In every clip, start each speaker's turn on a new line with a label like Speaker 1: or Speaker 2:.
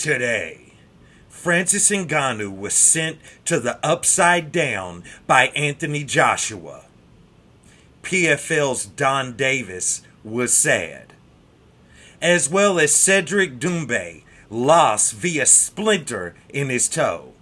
Speaker 1: Today, Francis Ngannou was sent to the upside down by Anthony Joshua. PFL's Don Davis was sad, as well as Cedric Doumbé lost via splinter in his toe.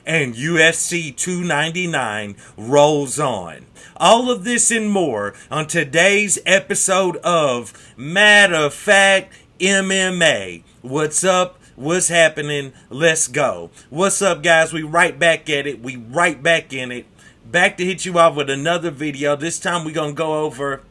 Speaker 1: And UFC 299 rolls on. All of this and more on today's episode of Matter of Fact MMA. What's up? What's happening? Let's go. What's up, guys? We right back at it. We right back in it. Back to hit you off with another video. This time we're going to go over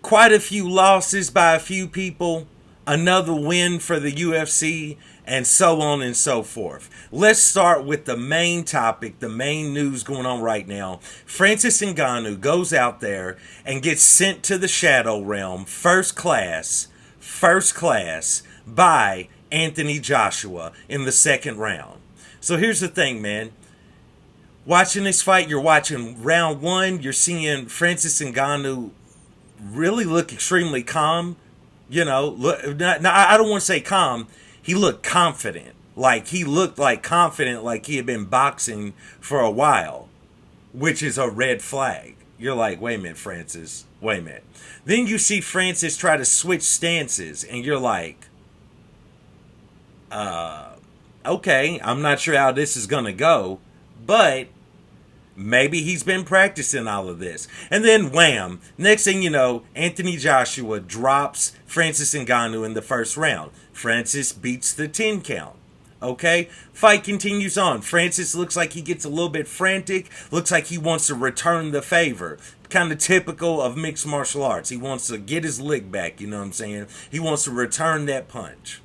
Speaker 1: quite a few losses by a few people, another win for the UFC, and so on and so forth. Let's start with the main topic, the main news going on right now. Francis Ngannou goes out there and gets sent to the Shadow Realm, first class, by Anthony Joshua in the second round. So here's the thing, man. Watching this fight, you're watching round one, you're seeing Francis Ngannou really look extremely calm. You know, I don't want to say calm. He looked confident. Like, he looked like confident, like he had been boxing for a while, which is a red flag. You're like, wait a minute, Francis. Wait a minute. Then you see Francis try to switch stances, and you're like, okay, I'm not sure how this is going to go, but maybe he's been practicing all of this. And then wham, next thing you know, Anthony Joshua drops Francis Ngannou in the first round. Francis beats the 10 count. Okay, fight continues on. Francis looks like he gets a little bit frantic. Looks like he wants to return the favor. Kind of typical of mixed martial arts. He wants to get his lick back, you know what I'm saying? He wants to return that punch.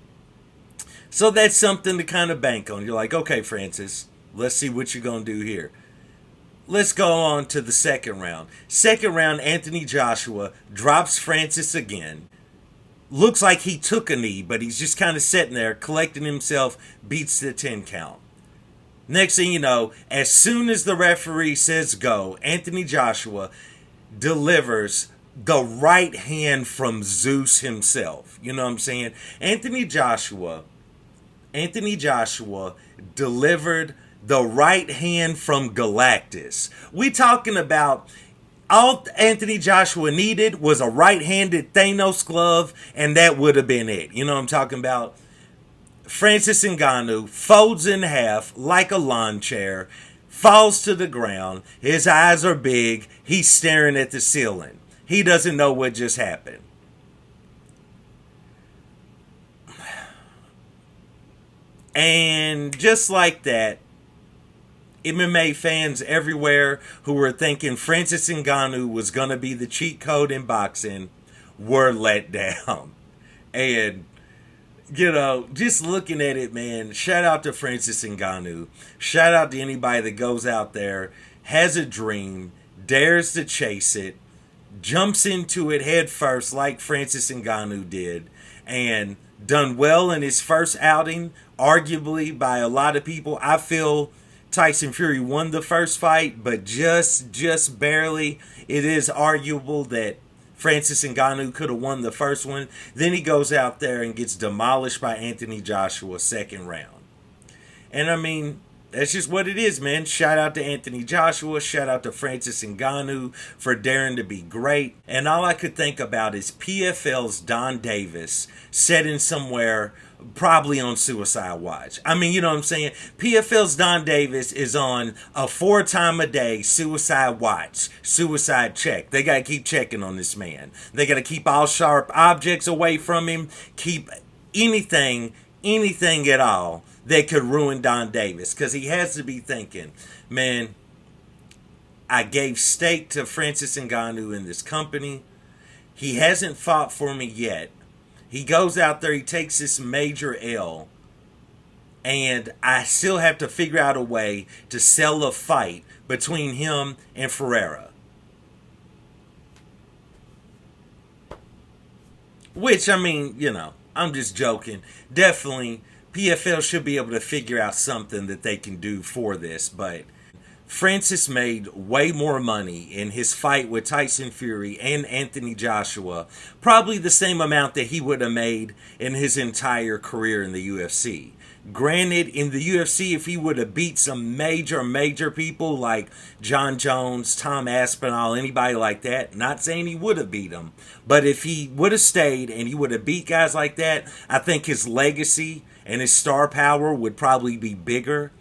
Speaker 1: So that's something to kind of bank on. You're like, okay, Francis, let's see what you're going to do here. Let's go on to the second round. Second round, Anthony Joshua drops Francis again. Looks like he took a knee, but he's just kind of sitting there, collecting himself, beats the 10 count. Next thing you know, as soon as the referee says go, Anthony Joshua delivers the right hand from Zeus himself. You know what I'm saying? Anthony Joshua delivered the right hand from Galactus. We talking about all Anthony Joshua needed was a right-handed Thanos glove, and that would have been it. You know what I'm talking about? Francis Ngannou folds in half like a lawn chair, falls to the ground. His eyes are big. He's staring at the ceiling. He doesn't know what just happened. And just like that, MMA fans everywhere who were thinking Francis Ngannou was going to be the cheat code in boxing were let down. And, you know, just looking at it, man, shout out to Francis Ngannou. Shout out to anybody that goes out there, has a dream, dares to chase it, jumps into it head first like Francis Ngannou did, and done well in his first outing, arguably by a lot of people. I feel Tyson Fury won the first fight, but just barely. It is arguable that Francis Ngannou could have won the first one. Then he goes out there and gets demolished by Anthony Joshua second round. And I mean, that's just what it is, man. Shout out to Anthony Joshua. Shout out to Francis Ngannou for daring to be great. And all I could think about is PFL's Don Davis sitting somewhere probably on suicide watch. I mean, you know what I'm saying? PFL's Don Davis is on a 4-time-a-day suicide watch, suicide check. They got to keep checking on this man. They got to keep all sharp objects away from him, keep anything at all that could ruin Don Davis, because he has to be thinking, man, I gave stake to Francis Ngannou in this company. He hasn't fought for me yet. He goes out there, he takes this major L, and I still have to figure out a way to sell a fight between him and Ferreira. Which, I mean, you know, I'm just joking. Definitely, PFL should be able to figure out something that they can do for this, but Francis made way more money in his fight with Tyson Fury and Anthony Joshua, probably the same amount that he would have made in his entire career in the UFC. Granted, in the UFC, if he would have beat some major people like John Jones, Tom Aspinall, anybody like that, not saying he would have beat them, but if he would have stayed and he would have beat guys like that, I think his legacy and his star power would probably be bigger.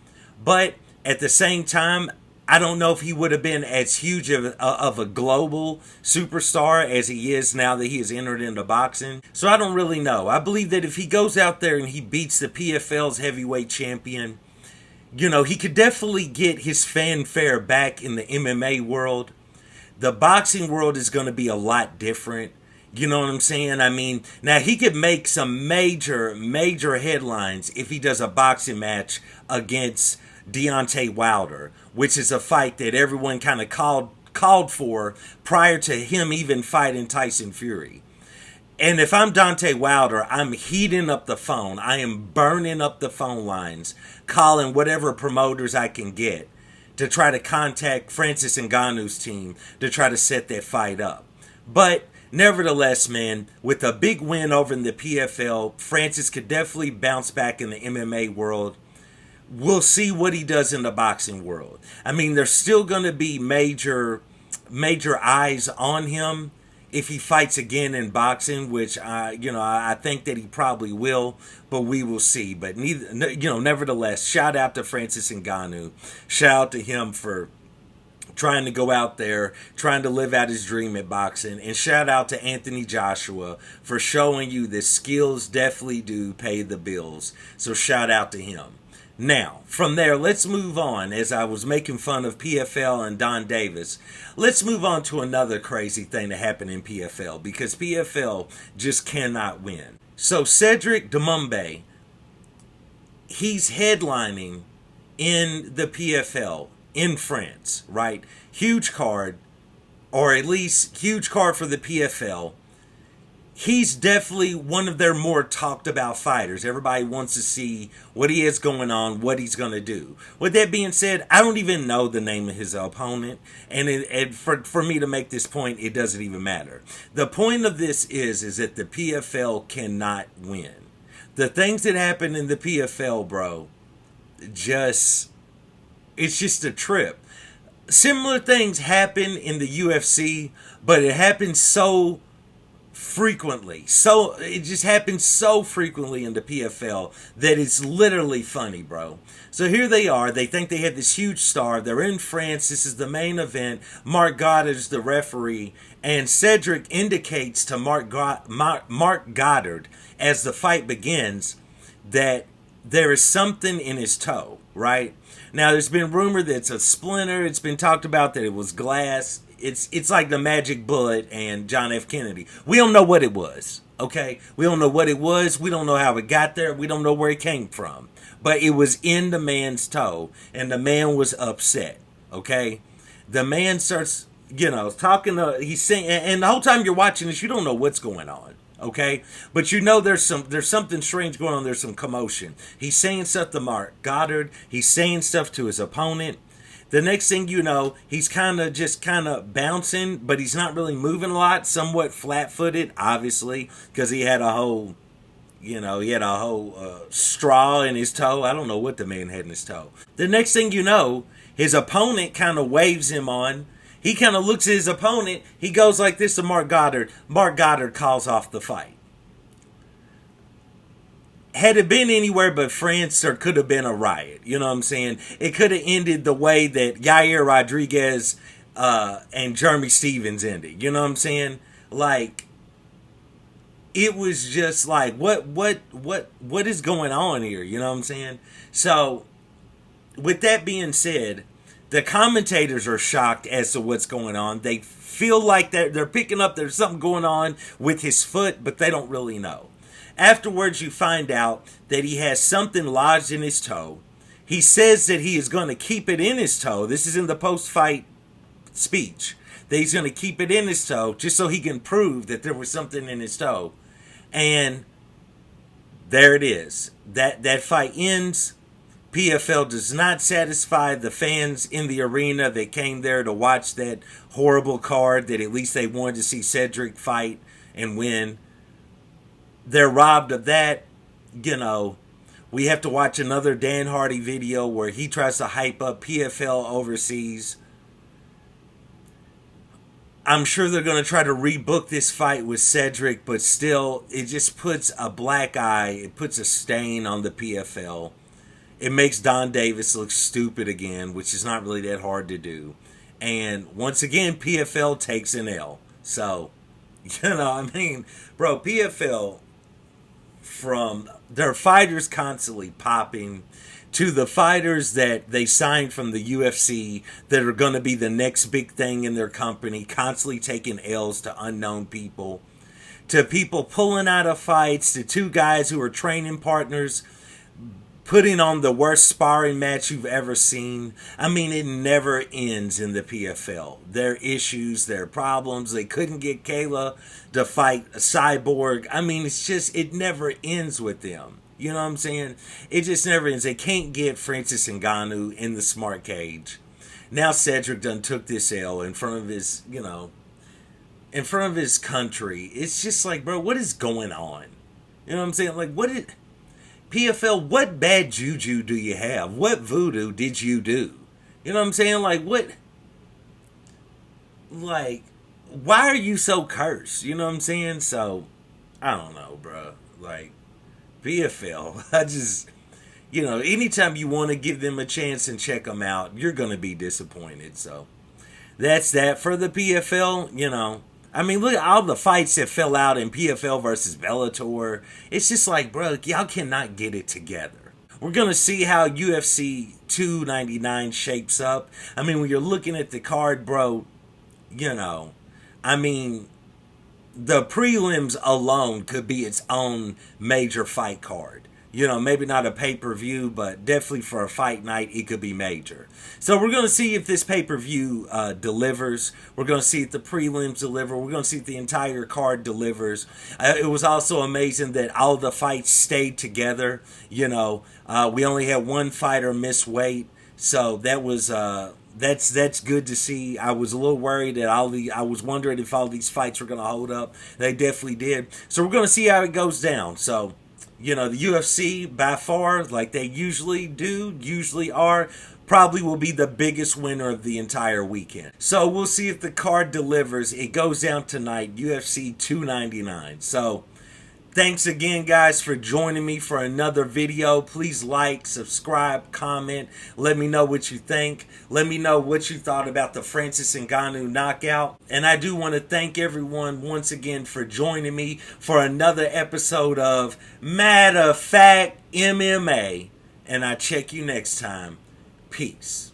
Speaker 1: But at the same time, I don't know if he would have been as huge of a global superstar as he is now that he has entered into boxing. So I don't really know. I believe that if he goes out there and he beats the PFL's heavyweight champion, he could definitely get his fanfare back in the MMA world. The boxing world is going to be a lot different. You know what I'm saying? I mean, now he could make some major headlines if he does a boxing match against Deontay Wilder, which is a fight that everyone kind of called for prior to him even fighting Tyson Fury. And if I'm Deontay Wilder, I'm heating up the phone. I am burning up the phone lines, calling whatever promoters I can get to try to contact Francis Ngannou's team to try to set that fight up. But nevertheless, man, with a big win over in the PFL, Francis could definitely bounce back in the MMA world. We'll see what he does in the boxing world. I mean, there's still going to be major eyes on him if he fights again in boxing, which I think that he probably will, but we will see. But nevertheless, shout out to Francis Ngannou. Shout out to him for trying to go out there, trying to live out his dream at boxing. And shout out to Anthony Joshua for showing you that skills definitely do pay the bills. So shout out to him. Now, from there, let's move on. As I was making fun of PFL and Don Davis, let's move on to another crazy thing that happened in PFL, because PFL just cannot win. So Cedric Dumumbe, he's headlining in the PFL in France, right? Huge card, or at least huge card for the PFL. He's definitely one of their more talked about fighters. Everybody wants to see what he has going on, what he's going to do. With that being said, I don't even know the name of his opponent. And for me to make this point, it doesn't even matter. The point of this is that the PFL cannot win. The things that happen in the PFL, bro, it's just a trip. Similar things happen in the UFC, but it happens so frequently. So it just happens so frequently in the PFL that it's literally funny, bro. So here they are. They think they have this huge star. They're in France. This is the main event. Marc Goddard's the referee, and Cedric indicates to Marc Goddard as the fight begins that there is something in his toe, right? Now, there's been rumor that it's a splinter. It's been talked about that it was glass. It's like the Magic Bullet and John F. Kennedy. We don't know what it was, okay? We don't know what it was. We don't know how it got there. We don't know where it came from. But it was in the man's toe, and the man was upset, okay? The man starts, talking to, he's saying, and the whole time you're watching this, you don't know what's going on, okay? But there's something strange going on. There's some commotion. He's saying stuff to Marc Goddard. He's saying stuff to his opponent. The next thing you know, he's kind of bouncing, but he's not really moving a lot, somewhat flat-footed, obviously, because he had a whole straw in his toe. I don't know what the man had in his toe. The next thing you know, his opponent kind of waves him on. He kind of looks at his opponent. He goes like this to Marc Goddard. Marc Goddard calls off the fight. Had it been anywhere but France, there could have been a riot. You know what I'm saying? It could have ended the way that Yair Rodriguez and Jeremy Stevens ended. You know what I'm saying? Like, it was just like, what is going on here? You know what I'm saying? So, with that being said, the commentators are shocked as to what's going on. They feel like they're picking up there's something going on with his foot, but they don't really know. Afterwards, you find out that he has something lodged in his toe. He says that he is going to keep it in his toe. This is in the post-fight speech. That he's going to keep it in his toe just so he can prove that there was something in his toe. And there it is. That fight ends. PFL does not satisfy the fans in the arena that came there to watch that horrible card that at least they wanted to see Cedric fight and win. They're robbed of that. You know, we have to watch another Dan Hardy video where he tries to hype up PFL overseas. I'm sure they're going to try to rebook this fight with Cedric, but still, it just puts a black eye. It puts a stain on the PFL. It makes Don Davis look stupid again, which is not really that hard to do. And once again, PFL takes an L. So, I mean, bro, PFL, from their fighters constantly popping to the fighters that they signed from the UFC that are going to be the next big thing in their company, constantly taking L's to unknown people, to people pulling out of fights, to two guys who are training partners putting on the worst sparring match you've ever seen. I mean, it never ends in the PFL. Their issues, their problems. They couldn't get Kayla to fight a Cyborg. I mean, it's just, it never ends with them. You know what I'm saying? It just never ends. They can't get Francis Ngannou in the smart cage. Now Cedric done took this L in front of his, in front of his country. It's just like, bro, what is going on? You know what I'm saying? Like, PFL, what bad juju do you have? What voodoo did you do? You know what I'm saying? Like, why are you so cursed? You know what I'm saying? So, I don't know, bro. Like, PFL, I just, anytime you want to give them a chance and check them out, you're going to be disappointed. So, that's that for the PFL, I mean, look at all the fights that fell out in PFL versus Bellator. It's just like, bro, y'all cannot get it together. We're going to see how UFC 299 shapes up. I mean, when you're looking at the card, bro, I mean, the prelims alone could be its own major fight card. Maybe not a pay-per-view, but definitely for a fight night, it could be major. So we're going to see if this pay-per-view delivers. We're going to see if the prelims deliver. We're going to see if the entire card delivers. It was also amazing that all the fights stayed together. We only had one fighter miss weight. So that was... That's good to see. I was a little worried that I was wondering if all these fights were going to hold up. They definitely did. So we're going to see how it goes down. So, the UFC, by far, like they usually are, probably will be the biggest winner of the entire weekend. So we'll see if the card delivers. It goes down tonight, UFC 299. So, thanks again, guys, for joining me for another video. Please like, subscribe, comment. Let me know what you think. Let me know what you thought about the Francis Ngannou knockout. And I do want to thank everyone once again for joining me for another episode of Matter of Fact MMA. And I check you next time. Peace.